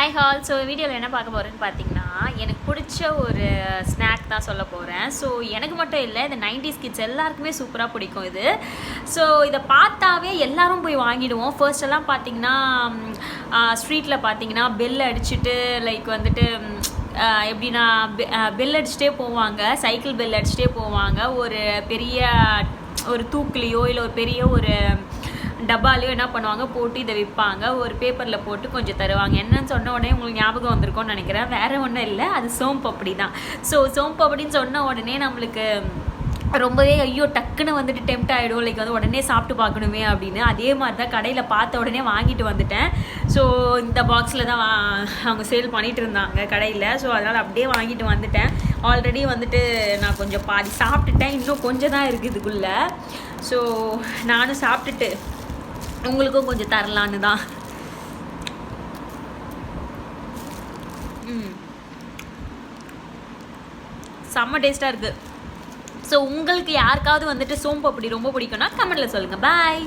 Hi hall. So வீடியோவில் என்ன பார்க்க போகிறேன்னு பார்த்தீங்கன்னா, எனக்கு பிடிச்ச ஒரு ஸ்நாக் தான் சொல்ல போகிறேன். ஸோ எனக்கு மட்டும் இல்லை, இந்த 90s கிட்ஸ் எல்லாருக்குமே சூப்பராக பிடிக்கும் இது. ஸோ இதை பார்த்தாவே எல்லாரும் போய் வாங்கிடுவோம். ஃபர்ஸ்டெல்லாம் பார்த்தீங்கன்னா ஸ்ட்ரீட்டில் பார்த்தீங்கன்னா பெல் அடிச்சுட்டு லைக் வந்துட்டு எப்படின்னா பெல் அடிச்சுட்டே போவாங்க, சைக்கிள் பெல் அடிச்சுட்டே போவாங்க. ஒரு பெரிய ஒரு தூக்குலையோ இல்லை ஒரு பெரிய ஒரு டப்பாலையோ என்ன பண்ணுவாங்க, போட்டு இதை விற்பாங்க. ஒரு பேப்பரில் போட்டு கொஞ்சம் தருவாங்க. என்னன்னு சொன்ன உடனே உங்களுக்கு ஞாபகம் வந்திருக்கும்னு நினைக்கிறேன். வேறு ஒன்றும் இல்லை, அது சோம்பப்படி தான். ஸோ சோம்பப்படின்னு சொன்ன உடனே நம்மளுக்கு ரொம்பவே ஐயோ டக்குன்னு வந்துட்டு டெம்ட் ஆகிடும், லைக் வந்து உடனே சாப்பிட்டு பார்க்கணுமே அப்படின்னு. அதே மாதிரி தான் கடையில் பார்த்த உடனே வாங்கிட்டு வந்துட்டேன். ஸோ இந்த பாக்ஸில் தான் அவங்க சேல் பண்ணிகிட்டு இருந்தாங்க கடையில். ஸோ அதனால் அப்படியே வாங்கிட்டு வந்துட்டேன். ஆல்ரெடி வந்துட்டு நான் கொஞ்சம் பாதி சாப்பிட்டுட்டேன், இன்னும் கொஞ்சம் தான் இருக்குது இதுக்குள்ளே. ஸோ நானும் சாப்பிட்டுட்டு உங்களுக்கும் கொஞ்சம் தரலான்னு தான். செம்ம டேஸ்ட்டாக இருக்குது. ஸோ உங்களுக்கு யாருக்காவது வந்துட்டு சோம்பப்படி ரொம்ப பிடிக்கும்னா கமெண்ட்டில் சொல்லுங்கள். பாய்.